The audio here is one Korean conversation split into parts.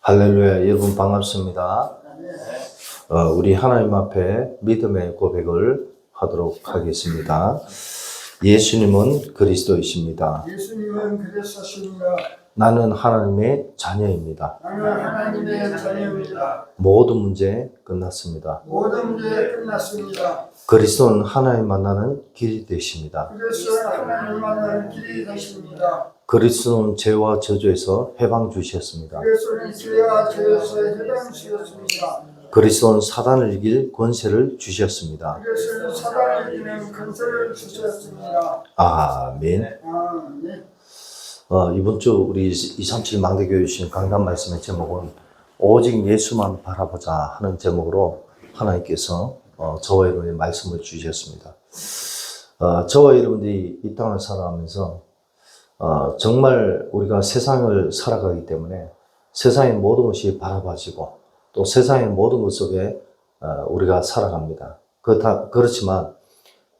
할렐루야, 여러분 반갑습니다. 우리 하나님 앞에 믿음의 고백을 하도록 하겠습니다. 예수님은 그리스도이십니다. 예수님은 그리스도십니다. 나는 하나님의 자녀입니다. 나는 하나님의 자녀입니다. 모든 문제 끝났습니다. 모든 문제 끝났습니다. 그리스도는 하나님 만나는 길이 되십니다. 그리스도는 하나님 만나는 길이 되십니다. 그리스도는 죄와 저주에서 해방 주셨습니다. 그리스도는 죄와 죄에서 해방 주셨습니다. 그리스도는 사단을 이길 권세를 주셨습니다. 그리스도는 사단을 이기는 권세를 주셨습니다. 아멘. 아멘. 이번 주 우리 237 망대교회 주신 강단 말씀의 제목은 오직 예수만 바라보자 하는 제목으로 하나님께서 저와 여러분의 말씀을 주셨습니다. 저와 여러분들이 이 땅을 살아가면서 정말 우리가 세상을 살아가기 때문에 세상의 모든 것이 바라봐지고 또 세상의 모든 것 속에 우리가 살아갑니다. 그렇지만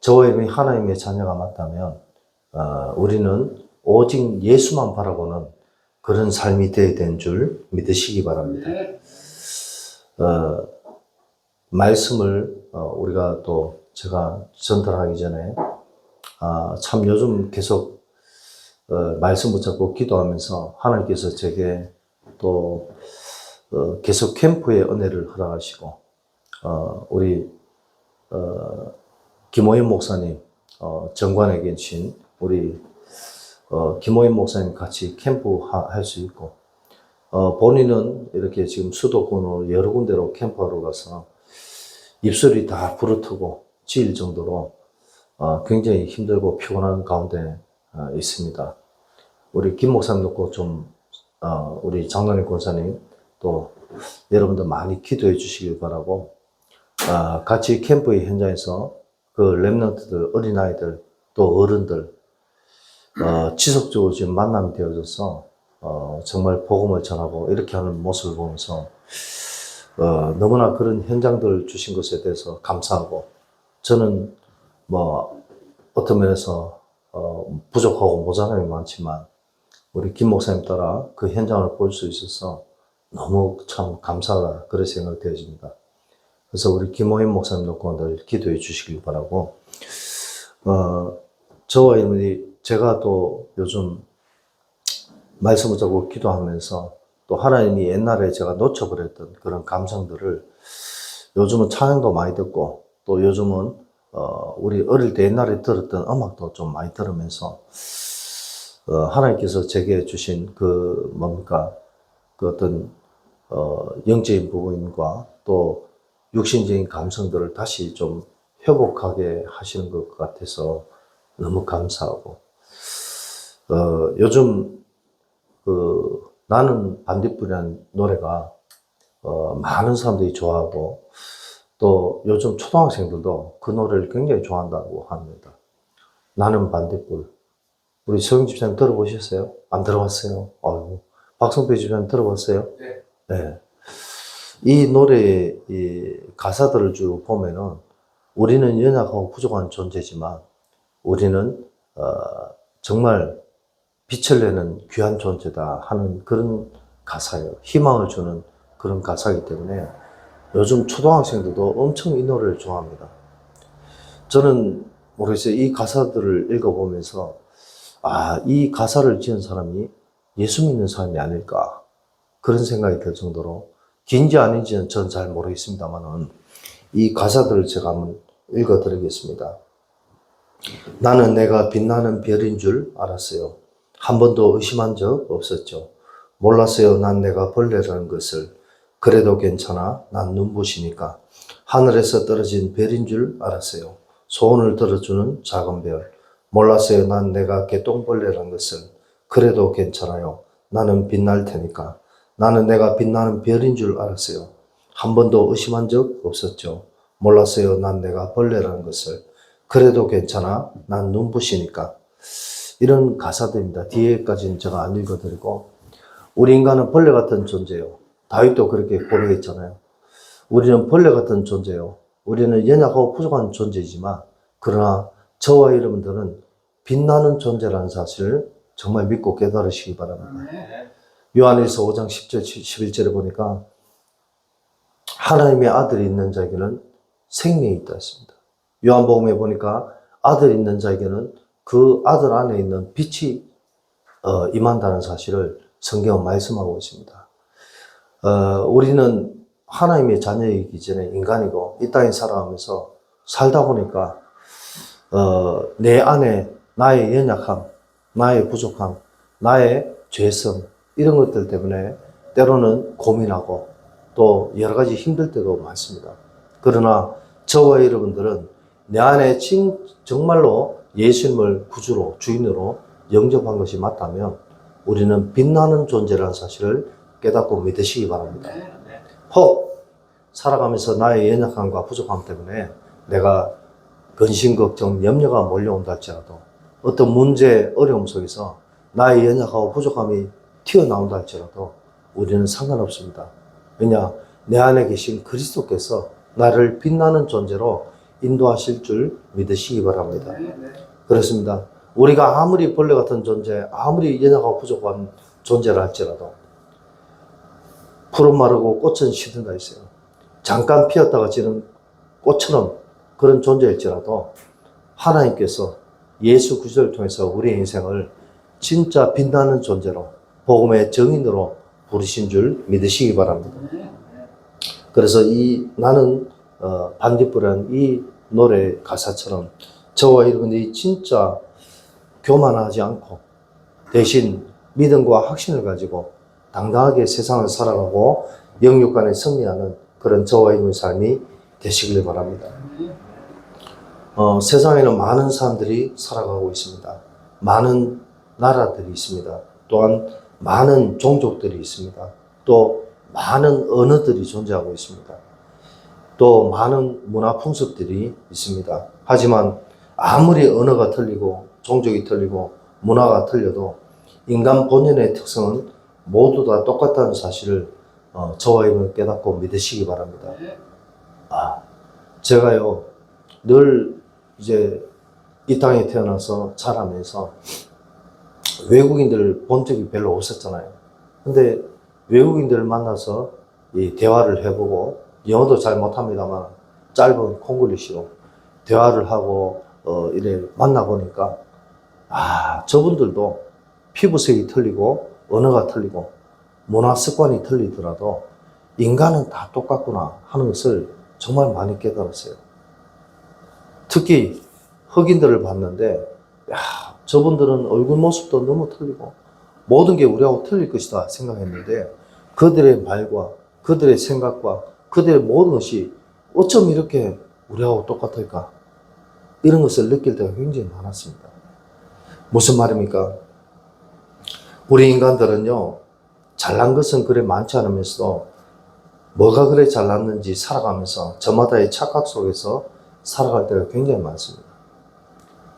저와 여러분이 하나님의 자녀가 맞다면 우리는 오직 예수만 바라보는 그런 삶이 되어야 되는 줄 믿으시기 바랍니다. 말씀을 우리가 또 제가 전달하기 전에 참 요즘 계속 말씀 붙잡고 기도하면서 하나님께서 제게 또 계속 캠프의 은혜를 허락하시고 우리 김호연 목사님 정관에 계신 우리 김호연 목사님 같이 캠프 할 수 있고 본인은 이렇게 지금 수도권으로 여러 군데로 캠프하러 가서 입술이 다 부르트고 찌일 정도로 굉장히 힘들고 피곤한 가운데 있습니다. 우리 김 목사님 놓고 좀 우리 장로님 권사님 또 여러분들 많이 기도해 주시길 바라고 같이 캠프의 현장에서 그 렘넌트들 어린아이들 또 어른들 지속적으로 지금 만남이 되어져서 정말 복음을 전하고 이렇게 하는 모습을 보면서 너무나 그런 현장들을 주신 것에 대해서 감사하고 저는 뭐 어떤 면에서 부족하고 모자람이 많지만 우리 김 목사님 따라 그 현장을 볼 수 있어서 너무 참 감사하다 그런 생각이 되어집니다. 그래서 우리 김호인 목사님 놓고 늘 기도해 주시길 바라고 저와 여러분이 제가 또 요즘 말씀을 자꾸 기도하면서 또 하나님이 옛날에 제가 놓쳐버렸던 그런 감성들을 요즘은 찬양도 많이 듣고 또 요즘은 우리 어릴 때 옛날에 들었던 음악도 좀 많이 들으면서 하나님께서 제게 주신 그 뭡니까 그 어떤 영적인 부분과 또 육신적인 감성들을 다시 좀 회복하게 하시는 것 같아서 너무 감사하고 요즘 나는 반딧불이라는 노래가 많은 사람들이 좋아하고 또 요즘 초등학생들도 그 노래를 굉장히 좋아한다고 합니다. 나는 반딧불. 우리 서영 집사님 들어보셨어요? 안 들어봤어요? 아이고. 박성배 집사님 들어봤어요? 네. 네. 이 노래의 이 가사들을 쭉 보면은 우리는 연약하고 부족한 존재지만 우리는 정말 빛을 내는 귀한 존재다 하는 그런 가사예요. 희망을 주는 그런 가사이기 때문에 요즘 초등학생들도 엄청 이 노래를 좋아합니다. 저는 모르겠어요. 이 가사들을 읽어보면서 이 가사를 지은 사람이 예수 믿는 사람이 아닐까 그런 생각이 들 정도로 긴지 아닌지는 전 잘 모르겠습니다만은 이 가사들을 제가 한번 읽어드리겠습니다. 나는 내가 빛나는 별인 줄 알았어요. 한 번도 의심한 적 없었죠. 몰랐어요. 난 내가 벌레라는 것을. 그래도 괜찮아. 난 눈부시니까. 하늘에서 떨어진 별인 줄 알았어요. 소원을 들어주는 작은 별. 몰랐어요. 난 내가 개똥벌레라는 것을. 그래도 괜찮아요. 나는 빛날 테니까. 나는 내가 빛나는 별인 줄 알았어요. 한 번도 의심한 적 없었죠. 몰랐어요. 난 내가 벌레라는 것을. 그래도 괜찮아. 난 눈부시니까. 이런 가사들입니다. 뒤에까지는 제가 안 읽어드리고 우리 인간은 벌레 같은 존재요. 다윗도 그렇게 고백했잖아요. 우리는 벌레 같은 존재요. 우리는 연약하고 부족한 존재지만 그러나 저와 여러분들은 빛나는 존재라는 사실을 정말 믿고 깨달으시기 바랍니다. 요한일서 5장 10절, 11절에 보니까 하나님의 아들이 있는 자에게는 생명이 있다 했습니다. 요한복음에 보니까 아들 있는 자에게는 그 아들 안에 있는 빛이 임한다는 사실을 성경은 말씀하고 있습니다. 우리는 하나님의 자녀이기 전에 인간이고 이 땅에 살아가면서 살다 보니까 내 안에 나의 연약함, 나의 부족함, 나의 죄성 이런 것들 때문에 때로는 고민하고 또 여러 가지 힘들 때도 많습니다. 그러나 저와 여러분들은 내 안에 정말로 예수님을 구주로 주인으로 영접한 것이 맞다면 우리는 빛나는 존재라는 사실을 깨닫고 믿으시기 바랍니다. 혹 살아가면서 나의 연약함과 부족함 때문에 내가 근심, 걱정, 염려가 몰려온다 할지라도 어떤 문제, 어려움 속에서 나의 연약하고 부족함이 튀어나온다 할지라도 우리는 상관없습니다. 왜냐? 내 안에 계신 그리스도께서 나를 빛나는 존재로 인도하실 줄 믿으시기 바랍니다. 그렇습니다. 우리가 아무리 벌레 같은 존재, 아무리 연약하고 부족한 존재라 할지라도 푸른 마르고 꽃은 시든다 했어요. 잠깐 피었다가 지는 꽃처럼 그런 존재일지라도 하나님께서 예수 그리스도를 통해서 우리의 인생을 진짜 빛나는 존재로 복음의 증인으로 부르신 줄 믿으시기 바랍니다. 그래서 나는 반딧불이라는 이 노래 가사처럼 저와 여러분들이 진짜 교만하지 않고 대신 믿음과 확신을 가지고 당당하게 세상을 살아가고 영육간에 승리하는 그런 저와 여러분의 삶이 되시길 바랍니다. 세상에는 많은 사람들이 살아가고 있습니다. 많은 나라들이 있습니다. 또한 많은 종족들이 있습니다. 또 많은 언어들이 존재하고 있습니다. 또 많은 문화 풍습들이 있습니다. 하지만 아무리 언어가 틀리고 종족이 틀리고 문화가 틀려도 인간 본연의 특성은 모두 다 똑같다는 사실을 저와 여러분 깨닫고 믿으시기 바랍니다. 제가요 늘 이제 이 땅에 태어나서 자라면서 외국인들을 본 적이 별로 없었잖아요. 근데 외국인들을 만나서 이 대화를 해보고 영어도 잘 못합니다만 짧은 콩글리시로 대화를 하고 이래 만나보니까 저분들도 피부색이 틀리고 언어가 틀리고 문화 습관이 틀리더라도 인간은 다 똑같구나 하는 것을 정말 많이 깨달았어요. 특히 흑인들을 봤는데 저분들은 얼굴 모습도 너무 틀리고 모든 게 우리하고 틀릴 것이다 생각했는데 그들의 말과 그들의 생각과 그들의 모든 것이 어쩜 이렇게 우리하고 똑같을까? 이런 것을 느낄 때가 굉장히 많았습니다. 무슨 말입니까? 우리 인간들은요, 잘난 것은 그래 많지 않으면서도 뭐가 그래 잘났는지 살아가면서 저마다의 착각 속에서 살아갈 때가 굉장히 많습니다.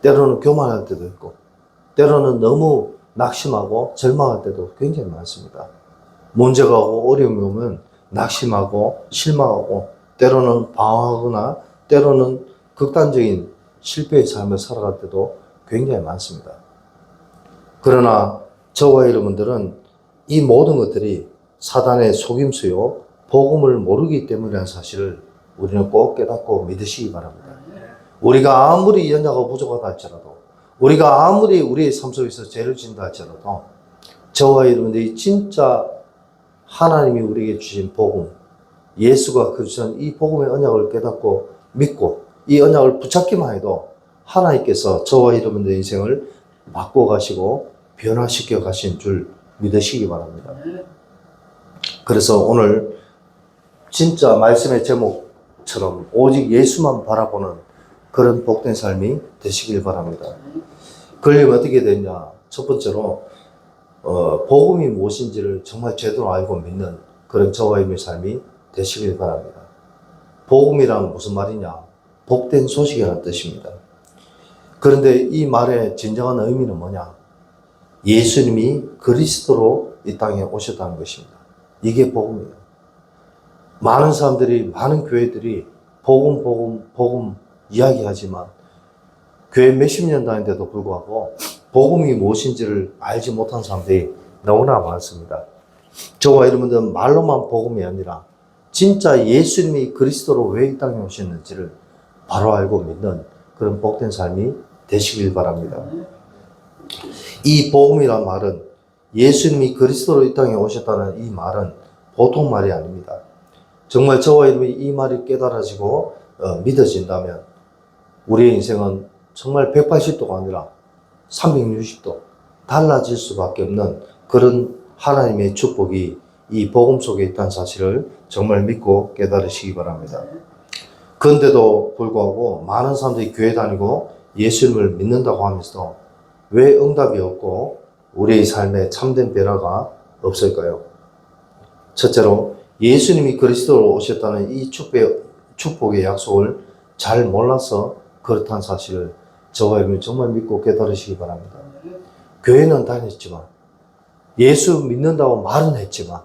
때로는 교만할 때도 있고, 때로는 너무 낙심하고 절망할 때도 굉장히 많습니다. 문제가 오고 어려움이 오면 낙심하고 실망하고 때로는 방황하거나 때로는 극단적인 실패의 삶을 살아갈 때도 굉장히 많습니다. 그러나 저와 여러분들은 이 모든 것들이 사단의 속임수요, 복음을 모르기 때문이라는 사실을 우리는 꼭 깨닫고 믿으시기 바랍니다. 우리가 아무리 연약하고 부족하다 할지라도 우리가 아무리 우리의 삶 속에서 죄를 짓는다 할지라도 저와 여러분들이 진짜 하나님이 우리에게 주신 복음, 예수가 그주신 이 복음의 언약을 깨닫고 믿고 이 언약을 붙잡기만 해도 하나님께서 저와 여러분들의 인생을 바꿔 가시고 변화시켜 가신 줄 믿으시기 바랍니다. 그래서 오늘 진짜 말씀의 제목처럼 오직 예수만 바라보는 그런 복된 삶이 되시길 바랍니다. 그러려면 어떻게 되냐? 첫 번째로 복음이 무엇인지를 정말 제대로 알고 믿는 그런 저와 여러분의 삶이 되시길 바랍니다. 복음이란 무슨 말이냐? 복된 소식이라는 뜻입니다. 그런데 이 말의 진정한 의미는 뭐냐? 예수님이 그리스도로 이 땅에 오셨다는 것입니다. 이게 복음이에요. 많은 사람들이, 많은 교회들이 복음 이야기하지만 교회 몇십 년 다니는데도 불구하고 복음이 무엇인지를 알지 못한 사람들이 너무나 많습니다. 저와 여러분들은 말로만 복음이 아니라 진짜 예수님이 그리스도로 왜 이 땅에 오셨는지를 바로 알고 믿는 그런 복된 삶이 되시길 바랍니다. 이 복음이란 말은 예수님이 그리스도로 이 땅에 오셨다는 이 말은 보통 말이 아닙니다. 정말 저와 여러분이 이 말이 깨달아지고 믿어진다면 우리의 인생은 정말 180도가 아니라 360도 달라질 수밖에 없는 그런 하나님의 축복이 이 복음 속에 있다는 사실을 정말 믿고 깨달으시기 바랍니다. 그런데도 불구하고 많은 사람들이 교회 다니고 예수님을 믿는다고 하면서도 왜 응답이 없고 우리의 삶에 참된 변화가 없을까요? 첫째로 예수님이 그리스도로 오셨다는 이 축복의 약속을 잘 몰라서 그렇다는 사실을 저와 여러분이 정말 믿고 깨달으시기 바랍니다. 교회는 다녔지만 예수 믿는다고 말은 했지만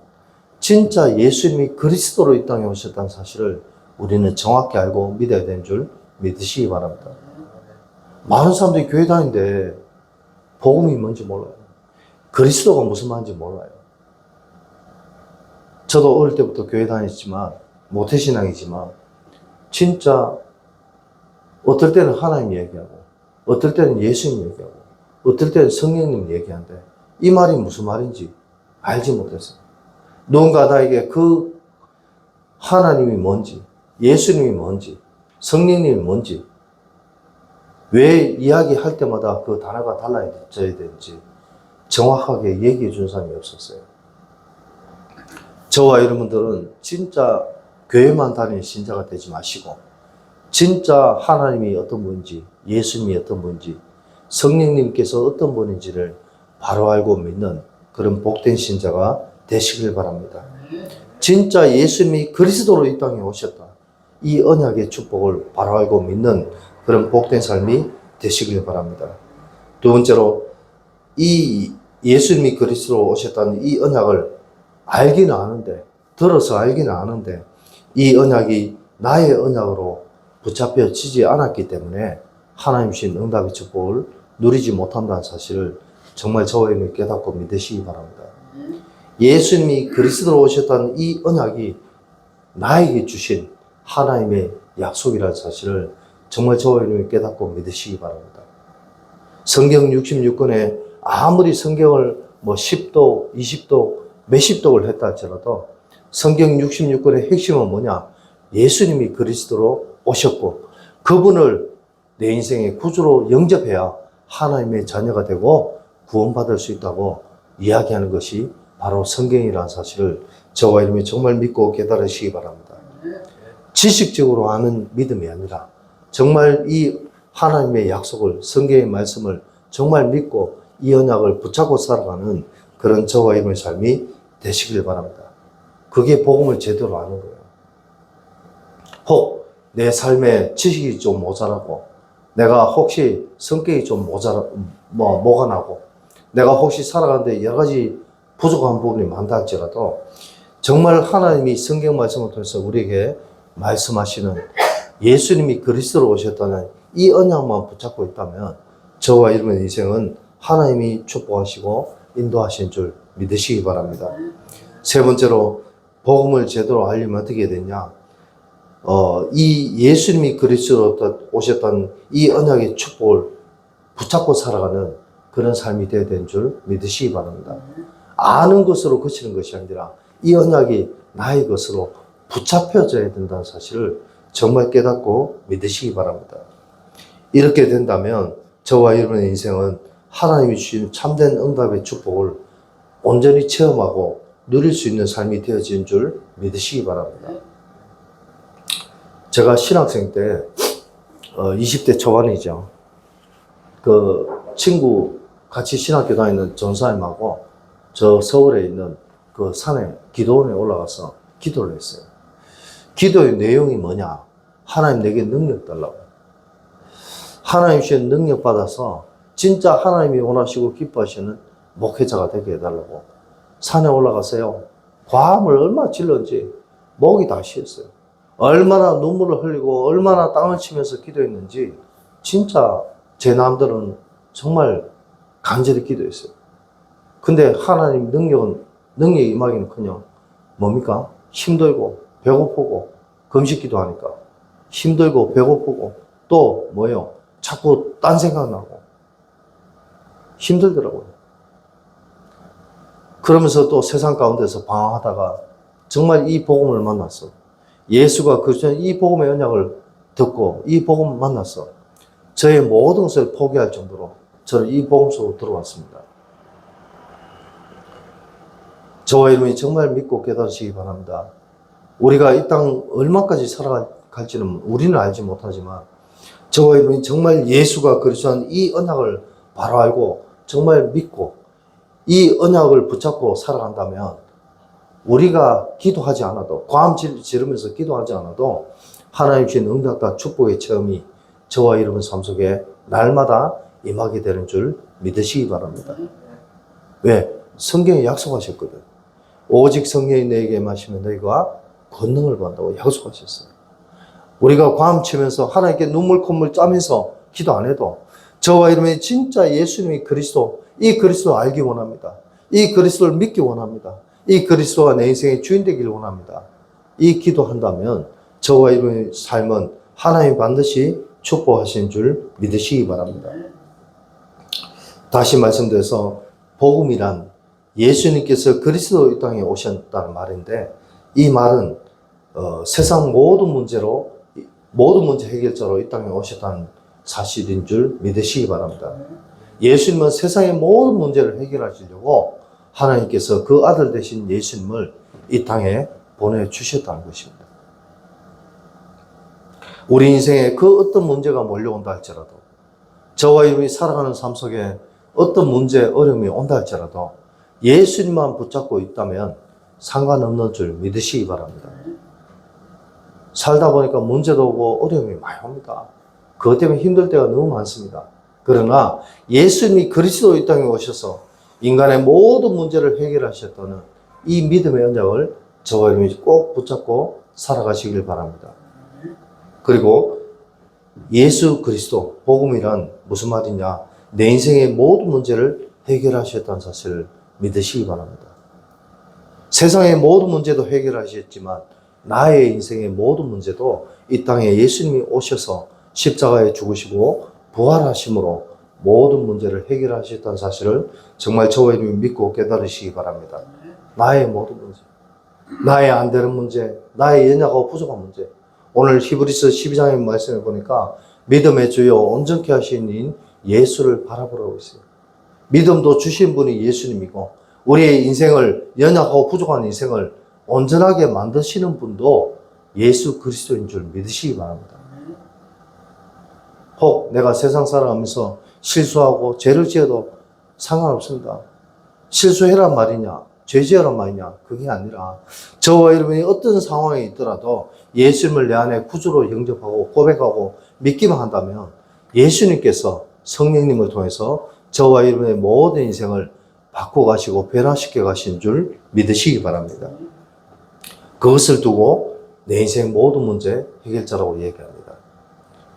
진짜 예수님이 그리스도로 이 땅에 오셨다는 사실을 우리는 정확히 알고 믿어야 되는 줄 믿으시기 바랍니다. 많은 사람들이 교회 다니는데 복음이 뭔지 몰라요. 그리스도가 무슨 말인지 몰라요. 저도 어릴 때부터 교회 다녔지만 모태신앙이지만 진짜 어떨 때는 하나님 얘기하고 어떨 때는 예수님 얘기하고 어떨 때는 성령님 얘기하는데 이 말이 무슨 말인지 알지 못했어요. 누군가 나에게 그 하나님이 뭔지 예수님이 뭔지 성령님이 뭔지 왜 이야기할 때마다 그 단어가 달라져야 되는지 정확하게 얘기해 준 사람이 없었어요. 저와 여러분들은 진짜 교회만 다니는 신자가 되지 마시고 진짜 하나님이 어떤 분인지 예수님이 어떤 분인지 성령님께서 어떤 분인지를 바로 알고 믿는 그런 복된 신자가 되시길 바랍니다. 진짜 예수님이 그리스도로 이 땅에 오셨다. 이 언약의 축복을 바로 알고 믿는 그런 복된 삶이 되시길 바랍니다. 두 번째로 이 예수님이 그리스도로 오셨다는 이 언약을 알기는 아는데 들어서 알기는 아는데 이 언약이 나의 언약으로 붙잡혀지지 않았기 때문에 하나님 주신 응답의 축복을 누리지 못한다는 사실을 정말 저와 여러분이 깨닫고 믿으시기 바랍니다. 예수님이 그리스도로 오셨다는 이 언약이 나에게 주신 하나님의 약속이라는 사실을 정말 저와 여러분이 깨닫고 믿으시기 바랍니다. 성경 66권에 아무리 성경을 10독, 20독, 몇십 독을 했다 할지라도 성경 66권의 핵심은 뭐냐? 예수님이 그리스도로 오셨고 그분을 내 인생의 구주로 영접해야 하나님의 자녀가 되고 구원받을 수 있다고 이야기하는 것이 바로 성경이라는 사실을 저와 여러분이 정말 믿고 깨달으시기 바랍니다. 지식적으로 아는 믿음이 아니라 정말 이 하나님의 약속을 성경의 말씀을 정말 믿고 이 언약을 붙잡고 살아가는 그런 저와 여러분의 삶이 되시길 바랍니다. 그게 복음을 제대로 아는 거예요. 혹 내 삶에 지식이 좀 모자라고 내가 혹시 성격이 좀 뭐가 나고 내가 혹시 살아가는데 여러 가지 부족한 부분이 많다 할지라도 정말 하나님이 성경 말씀을 통해서 우리에게 말씀하시는 예수님이 그리스도로 오셨다는 이 언약만 붙잡고 있다면 저와 여러분의 인생은 하나님이 축복하시고 인도하신 줄 믿으시기 바랍니다. 세 번째로 복음을 제대로 알려면 어떻게 되냐? 이 예수님이 그리스도로 오셨다는 이 언약의 축복을 붙잡고 살아가는 그런 삶이 되어야 되는 줄 믿으시기 바랍니다. 아는 것으로 그치는 것이 아니라 이 언약이 나의 것으로 붙잡혀져야 된다는 사실을 정말 깨닫고 믿으시기 바랍니다. 이렇게 된다면 저와 여러분의 인생은 하나님이 주신 참된 응답의 축복을 온전히 체험하고 누릴 수 있는 삶이 되어지는 줄 믿으시기 바랍니다. 제가 신학생 때 20대 초반이죠. 그 친구 같이 신학교 다니는 전사님하고 저 서울에 있는 그 산에 기도원에 올라가서 기도를 했어요. 기도의 내용이 뭐냐? 하나님 내게 능력 달라고. 하나님 주신 능력 받아서 진짜 하나님이 원하시고 기뻐하시는 목회자가 되게 해달라고. 산에 올라가서요. 과음을 얼마나 질렀는지 목이 다 쉬었어요. 얼마나 눈물을 흘리고 얼마나 땅을 치면서 기도했는지 진짜 제 남들은 정말 간절히 기도했어요. 근데 하나님 능력은 능력이 임하기는커녕 뭡니까? 힘들고 배고프고 금식기도 하니까 힘들고 배고프고 또 뭐예요? 자꾸 딴 생각나고 힘들더라고요. 그러면서 또 세상 가운데서 방황하다가 정말 이 복음을 만났어. 예수가 이 복음의 언약을 듣고 이 복음을 만났어. 저의 모든 것을 포기할 정도로 저는 이 복음 속으로 들어왔습니다. 저와 여러분이 정말 믿고 깨달으시기 바랍니다. 우리가 이 땅 얼마까지 살아갈지는 우리는 알지 못하지만 저와 여러분이 정말 예수가 그리스도한 이 언약을 바로 알고 정말 믿고 이 언약을 붙잡고 살아간다면 우리가 기도하지 않아도 고함 지르면서 기도하지 않아도 하나님 주신 응답과 축복의 체험이 저와 여러분 삶 속에 날마다 임하게 되는 줄 믿으시기 바랍니다. 왜? 성경에 약속하셨거든. 오직 성령이 너에게 임하시면 너희가 권능을 받는다고 약속하셨어요. 우리가 고함 치면서 하나님께 눈물 콧물 짜면서 기도 안 해도 저와 여러분이 진짜 예수님이 그리스도, 이 그리스도 알기 원합니다. 이 그리스도를 믿기 원합니다. 이 그리스도가 내 인생의 주인 되기를 원합니다. 이 기도한다면 저와 여러분의 삶은 하나님 반드시 축복하신 줄 믿으시기 바랍니다. 다시 말씀드려서 복음이란 예수님께서 그리스도 이 땅에 오셨다는 말인데 이 말은 세상 모든 문제 해결자로 이 땅에 오셨다는 사실인 줄 믿으시기 바랍니다. 예수님은 세상의 모든 문제를 해결하시려고 하나님께서 그 아들 되신 예수님을 이 땅에 보내주셨다는 것입니다. 우리 인생에 그 어떤 문제가 몰려온다 할지라도 저와 여러분이 살아가는 삶 속에 어떤 문제, 어려움이 온다 할지라도 예수님만 붙잡고 있다면 상관없는 줄 믿으시기 바랍니다. 살다 보니까 문제도 오고 어려움이 많이 옵니다. 그것 때문에 힘들 때가 너무 많습니다. 그러나 예수님이 그리스도 이 땅에 오셔서 인간의 모든 문제를 해결하셨다는 이 믿음의 언약을 저와 여러분이 꼭 붙잡고 살아가시길 바랍니다. 그리고 예수 그리스도, 복음이란 무슨 말이냐? 내 인생의 모든 문제를 해결하셨다는 사실을 믿으시기 바랍니다. 세상의 모든 문제도 해결하셨지만 나의 인생의 모든 문제도 이 땅에 예수님이 오셔서 십자가에 죽으시고 부활하심으로 모든 문제를 해결하셨다는 사실을 정말 저와 여러분이 믿고 깨달으시기 바랍니다. 나의 모든 문제, 나의 안 되는 문제, 나의 연약하고 부족한 문제. 오늘 히브리서 12장의 말씀을 보니까 믿음의 주요 온전케 하신 이인 예수를 바라보라고 있어요. 믿음도 주신 분이 예수님이고 우리의 인생을 연약하고 부족한 인생을 온전하게 만드시는 분도 예수 그리스도인 줄 믿으시기 바랍니다. 혹 내가 세상 살아가면서 실수하고 죄를 지어도 상관없습니다. 실수해란 말이냐, 죄 지어란 말이냐, 그게 아니라 저와 여러분이 어떤 상황에 있더라도 예수님을 내 안에 구주로 영접하고 고백하고 믿기만 한다면 예수님께서 성령님을 통해서 저와 여러분의 모든 인생을 바꿔가시고 변화시켜 가신 줄 믿으시기 바랍니다. 그것을 두고 내 인생 모든 문제 해결자라고 얘기합니다.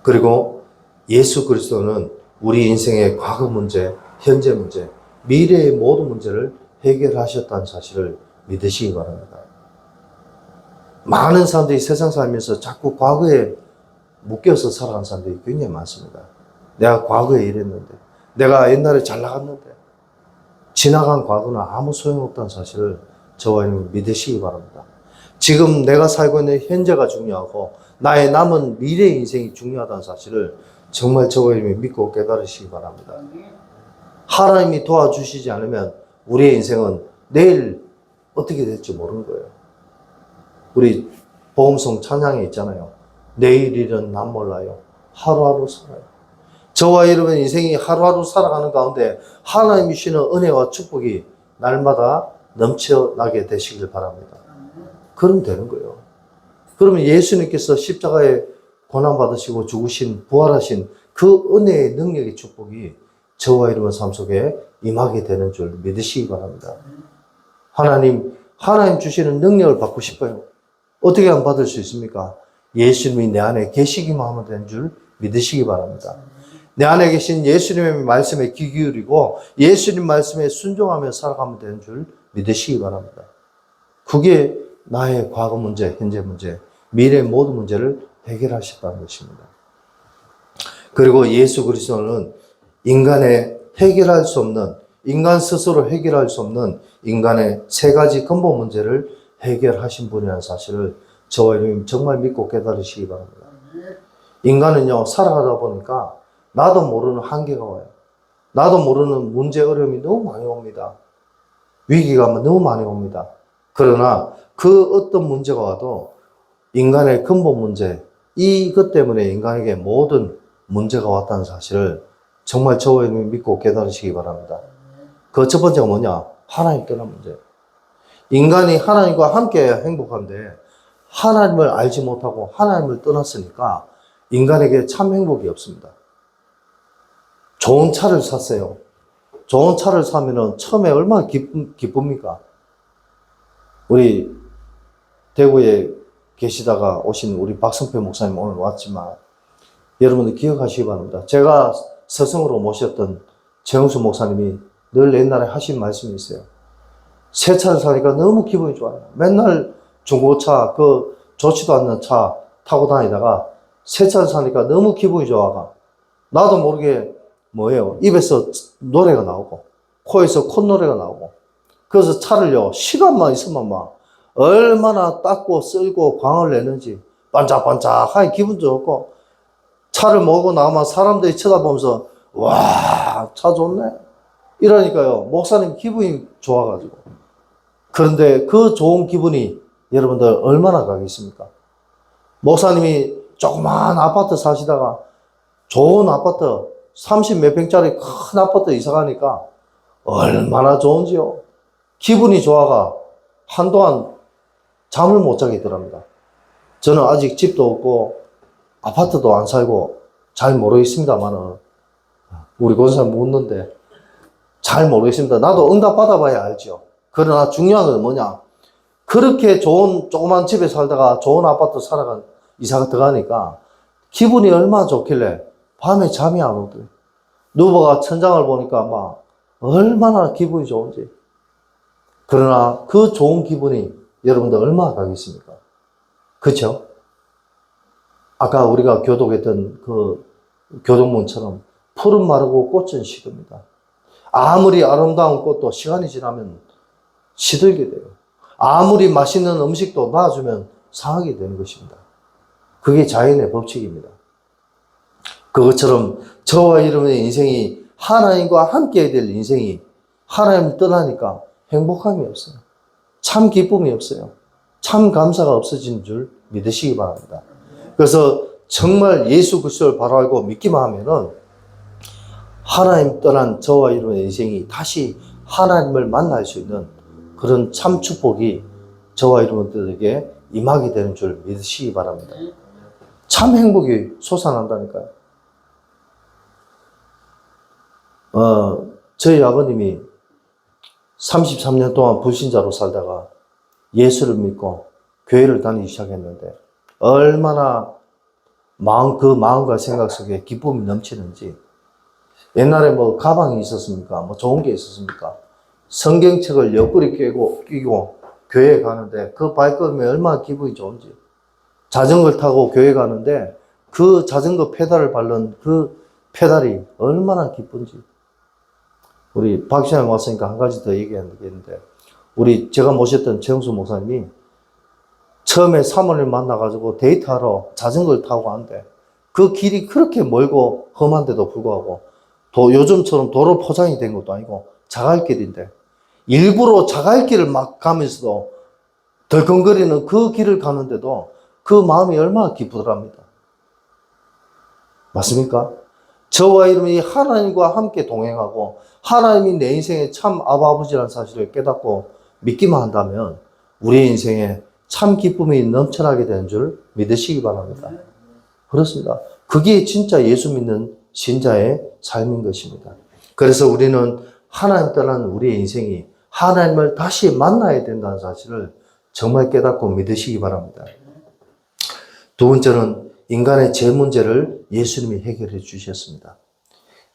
그리고 예수 그리스도는 우리 인생의 과거 문제, 현재 문제, 미래의 모든 문제를 해결하셨다는 사실을 믿으시기 바랍니다. 많은 사람들이 세상 살면서 자꾸 과거에 묶여서 살아가는 사람들이 굉장히 많습니다. 내가 과거에 이랬는데, 내가 옛날에 잘 나갔는데, 지나간 과거는 아무 소용없다는 사실을 저와 여러분 믿으시기 바랍니다. 지금 내가 살고 있는 현재가 중요하고 나의 남은 미래 인생이 중요하다는 사실을 정말 저와 여러분이 믿고 깨달으시기 바랍니다. 하나님이 도와주시지 않으면 우리의 인생은 내일 어떻게 될지 모르는 거예요. 우리 복음성 찬양에 있잖아요. 내일 일은 난 몰라요. 하루하루 살아요. 저와 여러분 인생이 하루하루 살아가는 가운데 하나님이 주시는 은혜와 축복이 날마다 넘쳐나게 되시길 바랍니다. 그러면 되는 거예요. 그러면 예수님께서 십자가에 고난받으시고 죽으신 부활하신 그 은혜의 능력의 축복이 저와 여러분 삶 속에 임하게 되는 줄 믿으시기 바랍니다. 하나님 주시는 능력을 받고 싶어요. 어떻게 하면 받을 수 있습니까? 예수님이 내 안에 계시기만 하면 되는 줄 믿으시기 바랍니다. 내 안에 계신 예수님의 말씀에 귀 기울이고 예수님 말씀에 순종하며 살아가면 되는 줄 믿으시기 바랍니다. 그게 나의 과거 문제, 현재 문제, 미래의 모든 문제를 해결하셨다는 것입니다. 그리고 예수 그리스도는 인간의 해결할 수 없는, 인간 스스로 해결할 수 없는 인간의 세 가지 근본 문제를 해결하신 분이라는 사실을 저와 여러분 정말 믿고 깨달으시기 바랍니다. 인간은요, 살아가다 보니까 나도 모르는 한계가 와요. 나도 모르는 문제, 어려움이 너무 많이 옵니다. 위기가 너무 많이 옵니다. 그러나 그 어떤 문제가 와도 인간의 근본 문제, 이것 때문에 인간에게 모든 문제가 왔다는 사실을 정말 저와 여러분이 믿고 깨달으시기 바랍니다. 그 첫 번째가 뭐냐? 하나님 떠난 문제. 인간이 하나님과 함께 행복한데 하나님을 알지 못하고 하나님을 떠났으니까 인간에게 참 행복이 없습니다. 좋은 차를 샀어요. 좋은 차를 사면은 처음에 얼마나 기쁩니까? 우리 대구에 계시다가 오신 우리 박성표 목사님 오늘 왔지만 여러분들 기억하시기 바랍니다. 제가 스승으로 모셨던 정수 목사님이 늘 옛날에 하신 말씀이 있어요. 새 차를 사니까 너무 기분이 좋아요. 맨날 중고차, 그 좋지도 않는 차 타고 다니다가 새 차를 사니까 너무 기분이 좋아가. 나도 모르게 뭐예요? 입에서 노래가 나오고, 코에서 콧노래가 나오고. 그래서 차를요, 시간만 있으면 막 얼마나 닦고 쓸고 광을 내는지 반짝반짝하게 기분 좋고, 차를 몰고 나가면 사람들이 쳐다보면서 와, 차 좋네. 이러니까요, 목사님 기분이 좋아가지고. 그런데 그 좋은 기분이 여러분들 얼마나 가겠습니까? 목사님이 조그마한 아파트 사시다가 좋은 아파트, 30 몇 평짜리 큰 아파트 이사 가니까 얼마나 좋은지요. 기분이 좋아가 한동안 잠을 못 자게 더랍니다. 저는 아직 집도 없고 아파트도 안 살고 잘 모르겠습니다만은 우리 권사님 묻는데 잘 모르겠습니다. 나도 응답 받아봐야 알죠. 그러나 중요한 건 뭐냐? 그렇게 좋은 조그만 집에 살다가 좋은 아파트 이사가 들어가니까 기분이 얼마나 좋길래 밤에 잠이 안 오더래. 누워가 천장을 보니까 막 얼마나 기분이 좋은지. 그러나 그 좋은 기분이 여러분들 얼마나 가겠습니까? 그쵸? 아까 우리가 교독했던 그 교독문처럼 푸른 마르고 꽃은 시듭니다. 아무리 아름다운 꽃도 시간이 지나면 시들게 돼요. 아무리 맛있는 음식도 놔주면 상하게 되는 것입니다. 그게 자연의 법칙입니다. 그것처럼 저와 여러분의 인생이 하나님과 함께 해야 될 인생이 하나님을 떠나니까 행복함이 없어요. 참 기쁨이 없어요. 참 감사가 없어진 줄 믿으시기 바랍니다. 그래서 정말 예수 그리스도를 바로 알고 믿기만 하면은 하나님 떠난 저와 여러분의 인생이 다시 하나님을 만날 수 있는 그런 참 축복이 저와 여러분들에게 임하게 되는 줄 믿으시기 바랍니다. 참 행복이 솟아난다니까요. 저희 아버님이 33년 동안 불신자로 살다가 예수를 믿고 교회를 다니기 시작했는데 얼마나 그 마음과 생각 속에 기쁨이 넘치는지. 옛날에 뭐 가방이 있었습니까? 뭐 좋은 게 있었습니까? 성경책을 옆구리 끼고 교회에 가는데 그 발걸음이 얼마나 기분이 좋은지. 자전거를 타고 교회 가는데 그 자전거 페달을 밟는 그 페달이 얼마나 기쁜지. 우리 박 시장님 왔으니까 한 가지 더 얘기하겠는데, 제가 모셨던 최영수 목사님이 처음에 사모님을 만나가지고 데이트하러 자전거를 타고 가는데 그 길이 그렇게 멀고 험한데도 불구하고 요즘처럼 도로 포장이 된 것도 아니고 자갈길인데 일부러 자갈길을 막 가면서도 덜컹거리는 그 길을 가는데도 그 마음이 얼마나 기쁘더랍니다. 맞습니까? 저와 여러분이 하나님과 함께 동행하고 하나님이 내 인생의 참 아버지라는 사실을 깨닫고 믿기만 한다면 우리의 인생에 참 기쁨이 넘쳐나게 되는 줄 믿으시기 바랍니다. 그렇습니다. 그게 진짜 예수 믿는 신자의 삶인 것입니다. 그래서 우리는 하나님 떠난 우리의 인생이 하나님을 다시 만나야 된다는 사실을 정말 깨닫고 믿으시기 바랍니다. 두 번째는 인간의 죄 문제를 예수님이 해결해 주셨습니다.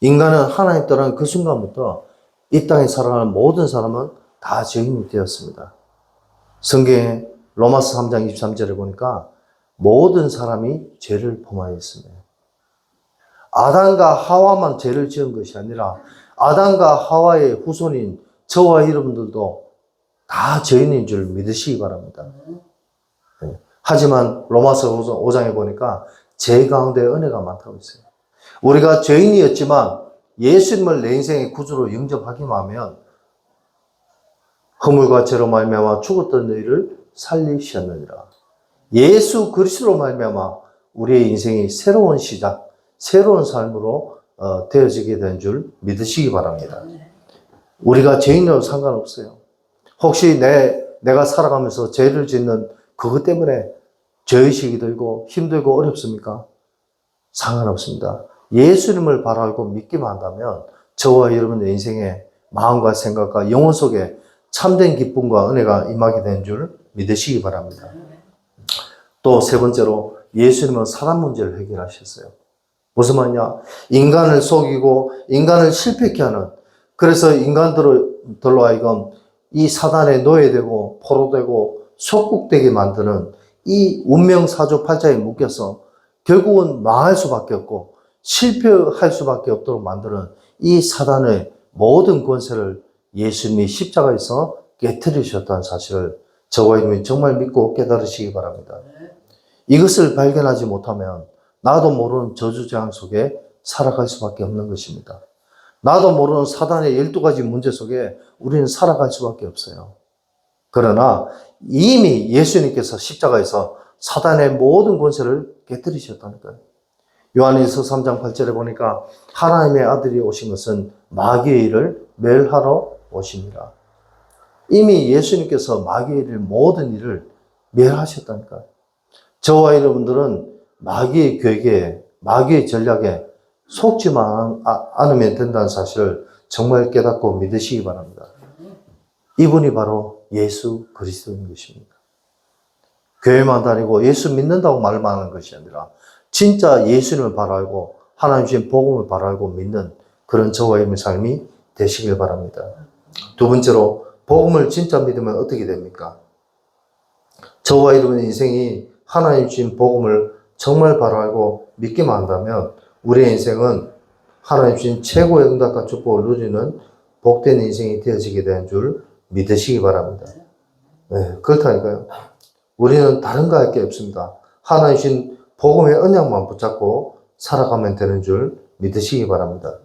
인간은 하나님 떠난 그 순간부터 이 땅에 살아가는 모든 사람은 다 죄인이 되었습니다. 성경에 로마서 3장 23절에 보니까 모든 사람이 죄를 범하였으며 아담과 하와만 죄를 지은 것이 아니라 아담과 하와의 후손인 저와 여러분들도 다 죄인인 줄 믿으시기 바랍니다. 하지만 로마서 5장에 보니까 죄 가운데 은혜가 많다고 했어요. 우리가 죄인이었지만 예수님을 내 인생의 구주로 영접하기만 하면 허물과 죄로 말미암아 죽었던 너희를 살리셨느니라. 예수 그리스도로 말미암아 우리의 인생이 새로운 시작, 새로운 삶으로 되어지게 된 줄 믿으시기 바랍니다. 우리가 죄인이라도 상관없어요. 혹시 내가 살아가면서 죄를 짓는 그것 때문에 죄의식이 들고 힘들고 어렵습니까? 상관없습니다. 예수님을 바로 알고 믿기만 한다면 저와 여러분의 인생의 마음과 생각과 영혼 속에 참된 기쁨과 은혜가 임하게 된 줄 믿으시기 바랍니다. 또 세 번째로 예수님은 사단 문제를 해결하셨어요. 무슨 말이냐? 인간을 속이고 인간을 실패케 하는, 그래서 인간들로 하여금 이 사단에 노예되고 포로되고 속국되게 만드는 이 운명사주팔자에 묶여서 결국은 망할 수밖에 없고 실패할 수밖에 없도록 만드는 이 사단의 모든 권세를 예수님이 십자가에서 깨뜨리셨다는 사실을 저와 여러분이 정말 믿고 깨달으시기 바랍니다. 이것을 발견하지 못하면 나도 모르는 저주재앙 속에 살아갈 수밖에 없는 것입니다. 나도 모르는 사단의 12가지 문제 속에 우리는 살아갈 수밖에 없어요. 그러나 이미 예수님께서 십자가에서 사단의 모든 권세를 깨뜨리셨다니까요. 요한일서 3장 8절에 보니까 하나님의 아들이 오신 것은 마귀의 일을 멸하러 오십니다. 이미 예수님께서 마귀의 일, 모든 일을 멸하셨다니까요. 저와 여러분들은 마귀의 괴계에, 마귀의 전략에 속지만 않으면 된다는 사실을 정말 깨닫고 믿으시기 바랍니다. 이분이 바로 예수 그리스도인 것입니다. 교회만 다니고 예수 믿는다고 말만 하는 것이 아니라 진짜 예수님을 바로 알고 하나님 주신 복음을 바로 알고 믿는 그런 저와 여러분의 삶이 되시길 바랍니다. 두 번째로 복음을 진짜 믿으면 어떻게 됩니까? 저와 여러분의 인생이 하나님 주신 복음을 정말 바로 알고 믿기만 한다면 우리의 인생은 하나님 주신 최고의 응답과 축복을 누리는 복된 인생이 되어지게 되는 줄 믿으시기 바랍니다. 네, 그렇다니까요. 우리는 다른 거 할 게 없습니다. 하나님 주신 복음의 언약만 붙잡고 살아가면 되는 줄 믿으시기 바랍니다.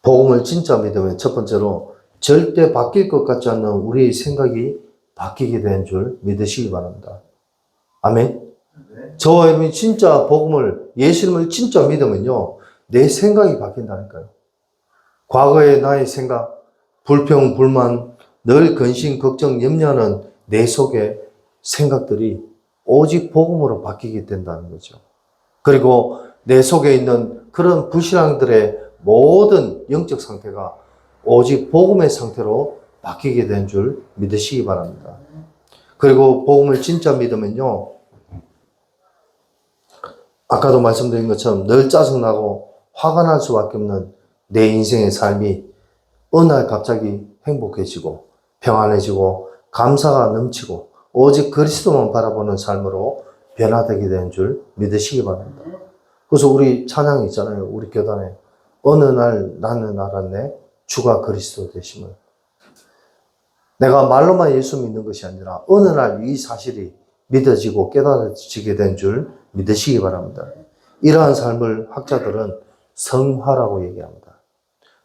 복음을 진짜 믿으면 첫 번째로 절대 바뀔 것 같지 않는 우리의 생각이 바뀌게 되는 줄 믿으시기 바랍니다. 아멘. 저와 여러분이 진짜 복음을, 예수님을 진짜 믿으면요, 내 생각이 바뀐다니까요. 과거의 나의 생각, 불평, 불만, 늘 근심, 걱정, 염려하는 내 속의 생각들이 오직 복음으로 바뀌게 된다는 거죠. 그리고 내 속에 있는 그런 불신앙들의 모든 영적 상태가 오직 복음의 상태로 바뀌게 된 줄 믿으시기 바랍니다. 그리고 복음을 진짜 믿으면요, 아까도 말씀드린 것처럼 늘 짜증나고 화가 날 수밖에 없는 내 인생의 삶이 어느 날 갑자기 행복해지고 평안해지고 감사가 넘치고 오직 그리스도만 바라보는 삶으로 변화되게 되는 줄 믿으시기 바랍니다. 그래서 우리 찬양이 있잖아요. 우리 교단에 어느 날 나는 알았네 주가 그리스도 되심을. 내가 말로만 예수 믿는 것이 아니라 어느 날 이 사실이 믿어지고 깨달아지게 된 줄 믿으시기 바랍니다. 이러한 삶을 학자들은 성화라고 얘기합니다.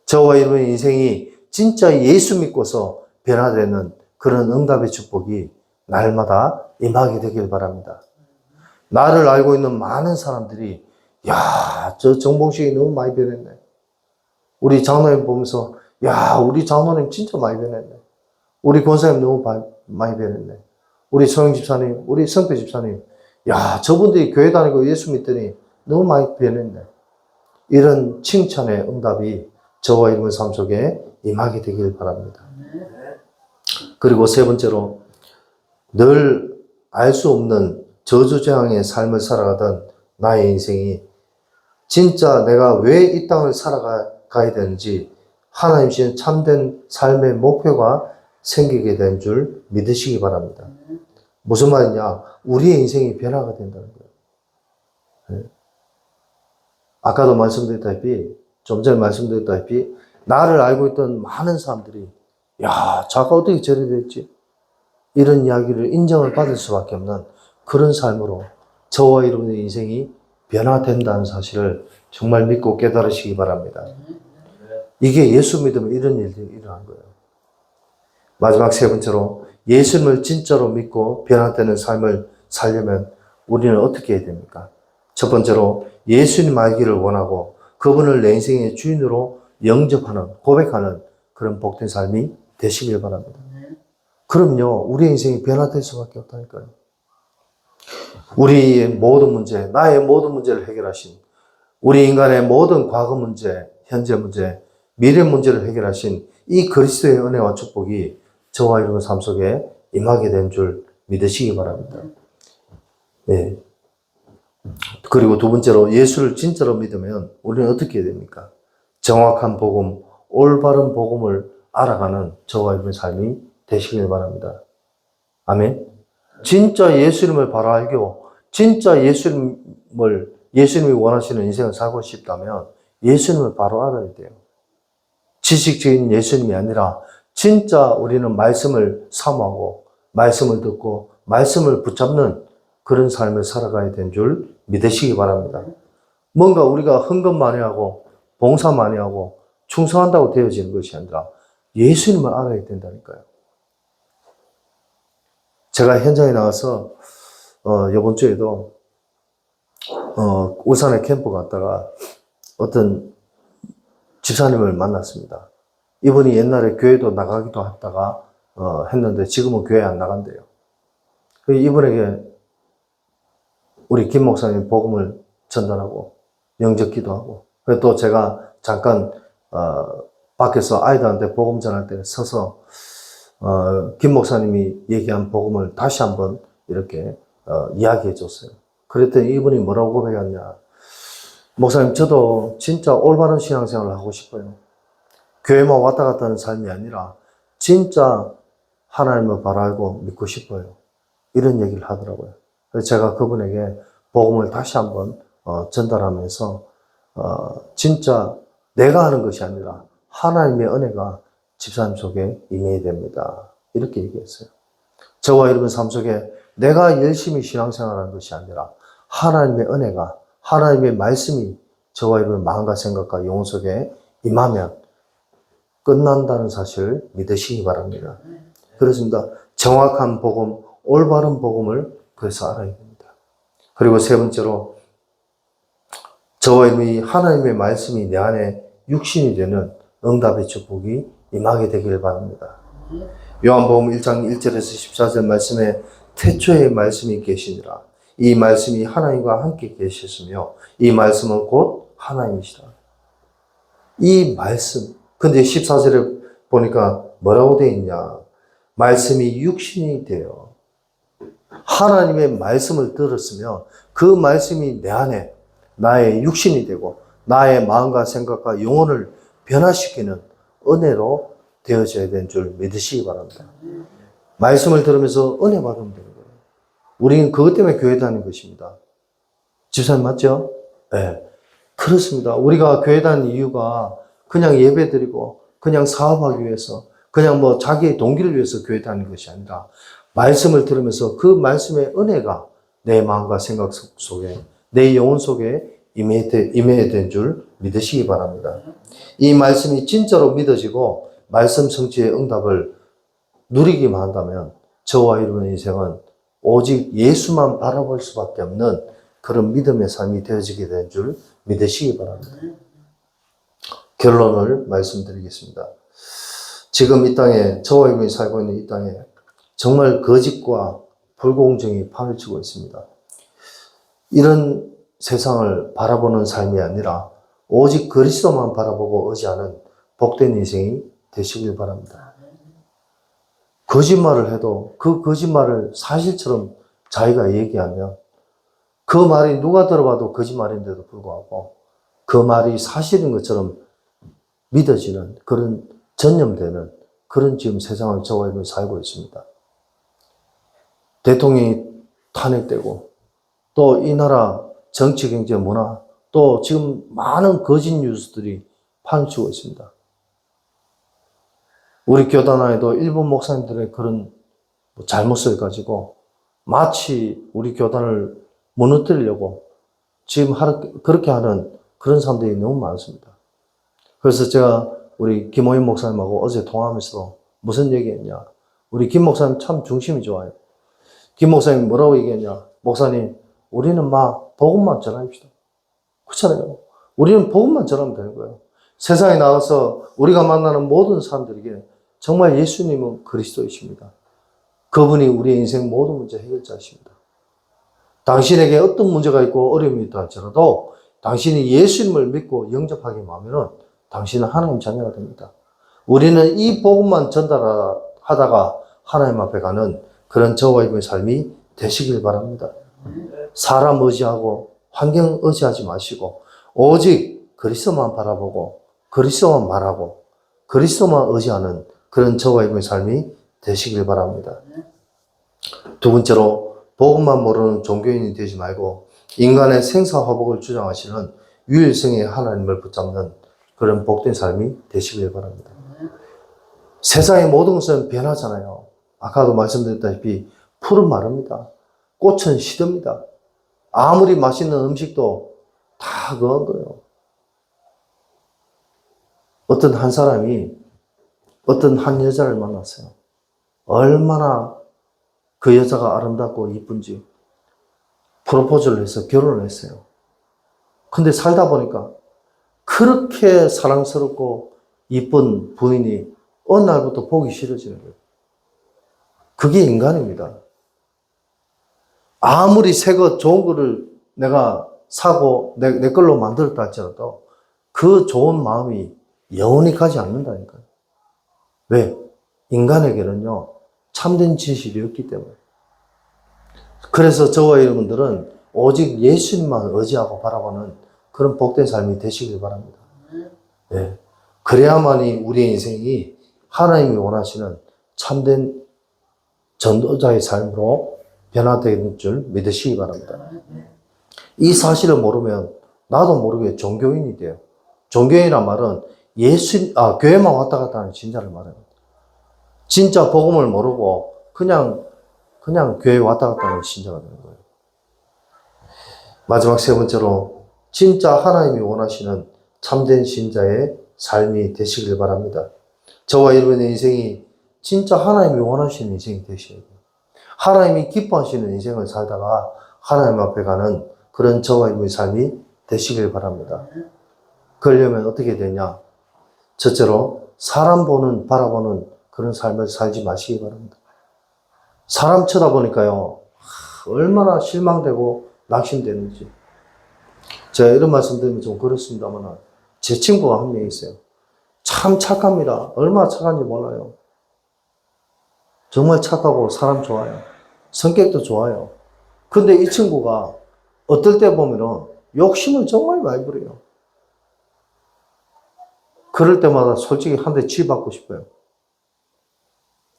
저와 여러분의 인생이 진짜 예수 믿고서 변화되는 그런 응답의 축복이 날마다 임하게 되길 바랍니다. 나를 알고 있는 많은 사람들이 야, 저 정봉식이 너무 많이 변했네. 우리 장로님 보면서 야, 우리 장로님 진짜 많이 변했네. 우리 권사님 너무 많이 변했네. 우리 소영 집사님, 우리 성표 집사님, 야, 저분들이 교회 다니고 예수 믿더니 너무 많이 변했네. 이런 칭찬의 응답이 저와 여러분 삶 속에 임하게 되길 바랍니다. 그리고 세 번째로 늘 알 수 없는 저주재앙의 삶을 살아가던 나의 인생이 진짜 내가 왜 이 땅을 살아가야 되는지 하나님 주신 참된 삶의 목표가 생기게 된 줄 믿으시기 바랍니다. 무슨 말이냐? 우리의 인생이 변화가 된다는 거예요. 아까도 말씀드렸다시피, 좀 전에 말씀드렸다시피, 나를 알고 있던 많은 사람들이, 야, 자가 어떻게 저래 됐지? 이런 이야기를 인정을 받을 수밖에 없는 그런 삶으로 저와 여러분의 인생이 변화된다는 사실을 정말 믿고 깨달으시기 바랍니다. 이게 예수 믿으면 이런 일들이 일어난 거예요. 마지막 세 번째로, 예수님을 진짜로 믿고 변화되는 삶을 살려면 우리는 어떻게 해야 됩니까? 첫 번째로, 예수님 알기를 원하고 그분을 내 인생의 주인으로 영접하는, 고백하는 그런 복된 삶이 되시길 바랍니다. 그럼요, 우리 인생이 변화될 수밖에 없다니까요. 우리의 모든 문제, 나의 모든 문제를 해결하신, 우리 인간의 모든 과거 문제, 현재 문제, 미래 문제를 해결하신 이 그리스도의 은혜와 축복이 저와 여러분 삶 속에 임하게 된 줄 믿으시기 바랍니다. 네. 그리고 두 번째로, 예수를 진짜로 믿으면 우리는 어떻게 해야 됩니까? 정확한 복음, 올바른 복음을 알아가는 저와 여러분의 삶이 되시길 바랍니다. 아멘. 진짜 예수님을 바로 알고, 진짜 예수님이 원하시는 인생을 살고 싶다면 예수님을 바로 알아야 돼요. 지식적인 예수님이 아니라 진짜 우리는 말씀을 사모하고 말씀을 듣고 말씀을 붙잡는 그런 삶을 살아가야 된 줄 믿으시기 바랍니다. 뭔가 우리가 헌금 많이 하고 봉사 많이 하고 충성한다고 되어지는 것이 아니라 예수님을 알아야 된다니까요. 제가 현장에 나가서 이번 주에도 울산에 캠프 갔다가 어떤 집사님을 만났습니다. 이분이 옛날에 교회도 나가기도 했다가 했는데 지금은 교회 안 나간대요. 이분에게 우리 김 목사님 복음을 전달하고 영접 기도하고, 또 제가 잠깐 밖에서 아이들한테 복음 전할 때 서서 김 목사님이 얘기한 복음을 다시 한번 이렇게 이야기해 줬어요. 그랬더니 이분이 뭐라고 고백했냐? 목사님, 저도 진짜 올바른 신앙생활을 하고 싶어요. 교회만 왔다 갔다 하는 삶이 아니라 진짜 하나님을 바로 알고 믿고 싶어요. 이런 얘기를 하더라고요. 그래서 제가 그분에게 복음을 다시 한번 전달하면서 진짜 내가 하는 것이 아니라 하나님의 은혜가 집사님 속에 임해야 됩니다. 이렇게 얘기했어요. 저와 여러분 삶 속에 내가 열심히 신앙생활하는 것이 아니라 하나님의 은혜가, 하나님의 말씀이 저와 여러분 마음과 생각과 영혼 속에 임하면 끝난다는 사실을 믿으시기 바랍니다. 그렇습니다. 정확한 복음, 올바른 복음을 그래서 알아야 됩니다. 그리고 세 번째로, 저와 여러분이 하나님의 말씀이 내 안에 육신이 되는 응답의 축복이 임하게 되기를 바랍니다. 요한복음 1장 1절에서 14절 말씀에 태초에 말씀이 계시니라. 이 말씀이 하나님과 함께 계셨으며 이 말씀은 곧 하나님이시라. 이 말씀, 근데 14절에 보니까 뭐라고 되어 있냐? 말씀이 육신이 되어 하나님의 말씀을 들었으면 그 말씀이 내 안에 나의 육신이 되고 나의 마음과 생각과 영혼을 변화시키는 은혜로 되어져야 되는 줄 믿으시기 바랍니다. 말씀을 들으면서 은혜 받으면 되는 거예요. 우리는 그것 때문에 교회 다니는 것입니다. 집사님 맞죠? 네. 그렇습니다. 우리가 교회 다니는 이유가 그냥 예배 드리고 그냥 사업하기 위해서 그냥 뭐 자기의 동기를 위해서 교회 다니는 것이 아니라 말씀을 들으면서 그 말씀의 은혜가 내 마음과 생각 속에 내 영혼 속에 임해야 된 줄 믿으시기 바랍니다. 이 말씀이 진짜로 믿어지고 말씀 성취의 응답을 누리기만 한다면 저와 여러분의 인생은 오직 예수만 바라볼 수밖에 없는 그런 믿음의 삶이 되어지게 된 줄 믿으시기 바랍니다. 결론을 말씀드리겠습니다. 지금 이 땅에, 저와 여러분이 살고 있는 이 땅에 정말 거짓과 불공정이 파헤치고 있습니다. 이런 세상을 바라보는 삶이 아니라 오직 그리스도만 바라보고 의지하는 복된 인생이 되시길 바랍니다. 거짓말을 해도 그 거짓말을 사실처럼 자기가 얘기하면 그 말이 누가 들어봐도 거짓말인데도 불구하고 그 말이 사실인 것처럼 믿어지는 그런 전념되는 그런 지금 세상을 저와 여러분이 살고 있습니다. 대통령이 탄핵되고 또 이 나라 정치, 경제, 문화 또 지금 많은 거짓 뉴스들이 판치고 있습니다. 우리 교단 안에도 일본 목사님들의 그런 잘못을 가지고 마치 우리 교단을 무너뜨리려고 지금 그렇게 하는 그런 사람들이 너무 많습니다. 그래서 제가 우리 김호인 목사님하고 어제 통화하면서 무슨 얘기했냐. 우리 김 목사님 참 중심이 좋아요. 김 목사님 뭐라고 얘기했냐. 목사님, 우리는 막 복음만 전합시다. 그렇잖아요. 우리는 복음만 전하면 되는 거예요. 세상에 나가서 우리가 만나는 모든 사람들에게 정말 예수님은 그리스도이십니다. 그분이 우리의 인생 모든 문제 해결자이십니다. 당신에게 어떤 문제가 있고 어려움이 있다 할지라도 당신이 예수님을 믿고 영접하기만 하면 당신은 하나님 자녀가 됩니다. 우리는 이 복음만 전달하다가 하나님 앞에 가는 그런 저와 여러분의 삶이 되시길 바랍니다. 사람 의지하고 환경 의지하지 마시고 오직 그리스도만 바라보고 그리스도만 말하고 그리스도만 의지하는 그런 저와 여러분의 삶이 되시길 바랍니다. 두 번째로 복음만 모르는 종교인이 되지 말고 인간의 생사화복을 주장하시는 유일성의 하나님을 붙잡는 그런 복된 삶이 되시길 바랍니다. 세상의 모든 것은 변하잖아요. 아까도 말씀드렸다시피 풀은 마릅니다. 꽃은 시듭니다. 아무리 맛있는 음식도 다 그런 거예요. 어떤 한 사람이 어떤 한 여자를 만났어요. 얼마나 그 여자가 아름답고 이쁜지 프로포즈를 해서 결혼을 했어요. 근데 살다 보니까 그렇게 사랑스럽고 이쁜 부인이 어느 날부터 보기 싫어지는 거예요. 그게 인간입니다. 아무리 새 것 좋은 거를 내가 사고 내 걸로 만들었다 할지라도 그 좋은 마음이 영원히 가지 않는다니까요. 왜? 인간에게는요, 참된 진실이 없기 때문에. 그래서 저와 여러분들은 오직 예수님만 의지하고 바라보는 그런 복된 삶이 되시길 바랍니다. 네. 그래야만이 우리의 인생이 하나님이 원하시는 참된 전도자의 삶으로 변화되는 줄 믿으시기 바랍니다. 이 사실을 모르면 나도 모르게 종교인이 돼요. 종교인이란 말은 교회만 왔다 갔다 하는 진짜를 말합니다. 진짜 복음을 모르고 그냥 교회 왔다 갔다 하는 신자가 되는 거예요. 마지막 세 번째로 진짜 하나님이 원하시는 참된 신자의 삶이 되시길 바랍니다. 저와 여러분의 인생이 진짜 하나님이 원하시는 인생이 되셔야 돼요. 하나님이 기뻐하시는 인생을 살다가 하나님 앞에 가는 그런 저와 여러분의 삶이 되시길 바랍니다. 그러려면 어떻게 되냐? 첫째로 사람 바라보는 그런 삶을 살지 마시기 바랍니다. 사람 쳐다보니까요, 얼마나 실망되고 낙심되는지. 제가 이런 말씀 드리면 좀 그렇습니다만, 제 친구가 한 명 있어요. 참 착합니다. 얼마나 착한지 몰라요. 정말 착하고 사람 좋아요. 성격도 좋아요. 근데 이 친구가 어떨 때 보면은 욕심을 정말 많이 부려요. 그럴 때마다 솔직히 한 대 치받고 싶어요.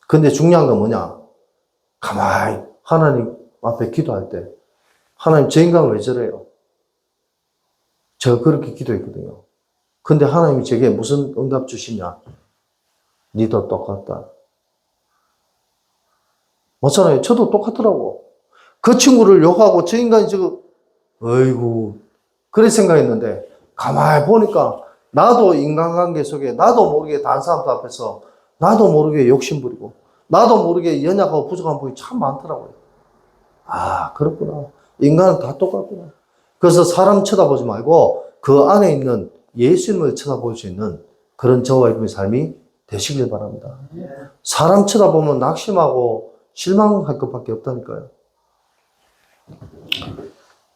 근데 중요한 건 뭐냐? 가만히 하나님 앞에 기도할 때 하나님 저 인간 왜 저래요? 제가 그렇게 기도했거든요. 근데 하나님이 제게 무슨 응답 주시냐? 니도 똑같다. 맞잖아요. 저도 똑같더라고. 그 친구를 욕하고 저 인간이 어이구 그래 생각했는데 가만히 보니까 나도 인간관계 속에 나도 모르게 다른 사람들 앞에서 나도 모르게 욕심부리고 나도 모르게 연약하고 부족한 부분이 참 많더라고요. 아, 그렇구나. 인간은 다 똑같구나. 그래서 사람 쳐다보지 말고 그 안에 있는 예수님을 쳐다볼 수 있는 그런 저와 여러분의 삶이 되시길 바랍니다. 사람 쳐다보면 낙심하고 실망할 것밖에 없다니까요.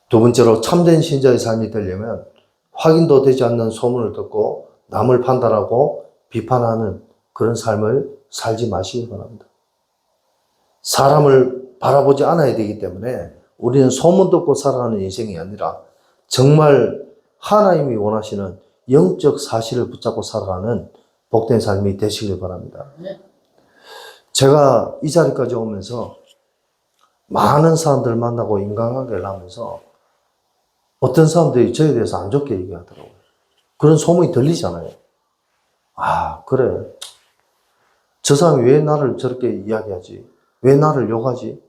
두 번째로 참된 신자의 삶이 되려면 확인도 되지 않는 소문을 듣고 남을 판단하고 비판하는 그런 삶을 살지 마시기 바랍니다. 사람을 바라보지 않아야 되기 때문에 우리는 소문 듣고 살아가는 인생이 아니라 정말 하나님이 원하시는 영적 사실을 붙잡고 살아가는 복된 삶이 되시길 바랍니다. 제가 이 자리까지 오면서 많은 사람들 만나고 인간관계를 하면서 어떤 사람들이 저에 대해서 안 좋게 얘기하더라고요. 그런 소문이 들리잖아요. 아, 그래. 저 사람이 왜 나를 저렇게 이야기하지? 왜 나를 욕하지?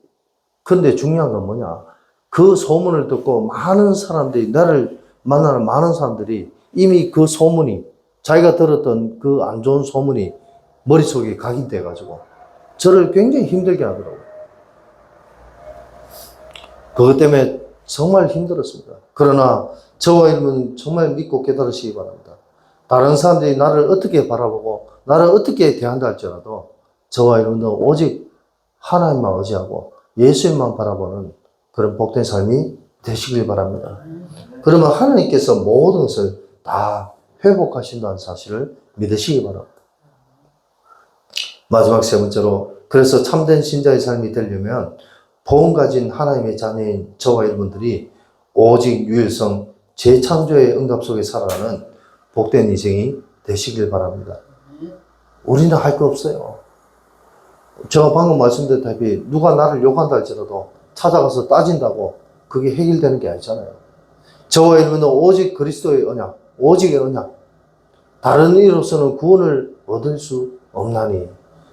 그런데 중요한 건 뭐냐? 그 소문을 듣고 많은 사람들이, 나를 만나는 많은 사람들이 이미 그 소문이, 자기가 들었던 그 안 좋은 소문이 머릿속에 각인돼가지고 저를 굉장히 힘들게 하더라고요. 그것 때문에 정말 힘들었습니다. 그러나 저와 여러분 정말 믿고 깨달으시기 바랍니다. 다른 사람들이 나를 어떻게 바라보고 나를 어떻게 대한다 할지라도 저와 여러분은 오직 하나님만 의지하고 예수님만 바라보는 그런 복된 삶이 되시길 바랍니다. 그러면 하나님께서 모든 것을 다 회복하신다는 사실을 믿으시기 바랍니다. 마지막 세 번째로, 그래서 참된 신자의 삶이 되려면 복음 가진 하나님의 자녀인 저와 여러분들이 오직 유일성 재창조의 응답 속에 살아가는 복된 인생이 되시길 바랍니다. 우리는 할 거 없어요. 제가 방금 말씀드렸다시피 누가 나를 욕한다 할지라도 찾아가서 따진다고 그게 해결되는 게 아니잖아요. 저와 여러분은 오직 그리스도의 언약, 오직의 언약, 다른 이로서는 구원을 얻을 수 없나니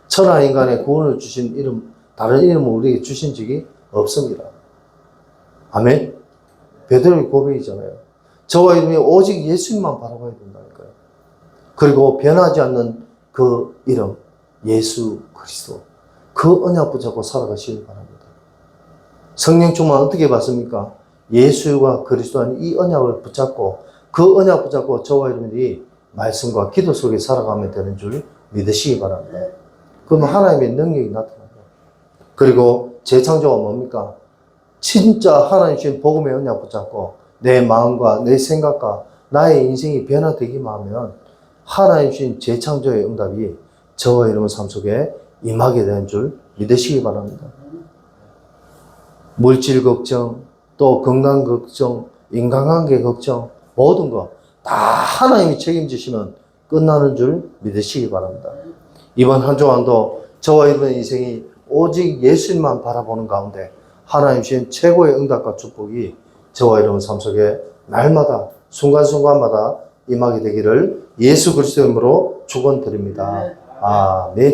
천하 인간의 구원을 주신 이름, 다른 이름을 우리에게 주신 적이 없습니다. 아멘? 베드로의 고백이잖아요. 저와 여러분이 오직 예수님만 바라봐야 된다니까요. 그리고 변하지 않는 그 이름, 예수 그리스도, 그 언약 붙잡고 살아가시길 바랍니다. 성령 충만 어떻게 받습니까? 예수와 그리스도는 이 언약을 붙잡고 그 언약 붙잡고 저와 여러분이 말씀과 기도 속에 살아가면 되는 줄 믿으시기 바랍니다. 그러면 하나님의 능력이 나타납니다. 그리고 재창조가 뭡니까? 진짜 하나님 주신 복음의 언약 붙잡고 내 마음과 내 생각과 나의 인생이 변화되기만 하면 하나님 주신 재창조의 응답이 저와 여러분 삶 속에 임하게 되는 줄 믿으시기 바랍니다. 물질 걱정, 또 건강 걱정, 인간관계 걱정, 모든 거 다 하나님이 책임지시면 끝나는 줄 믿으시기 바랍니다. 이번 한 주간도 저와 여러분의 인생이 오직 예수님만 바라보는 가운데 하나님 주신 최고의 응답과 축복이 저와 여러분 삶 속에 날마다 순간순간마다 임하게 되기를 예수 그리스도의 이름으로 축원드립니다. 아멘.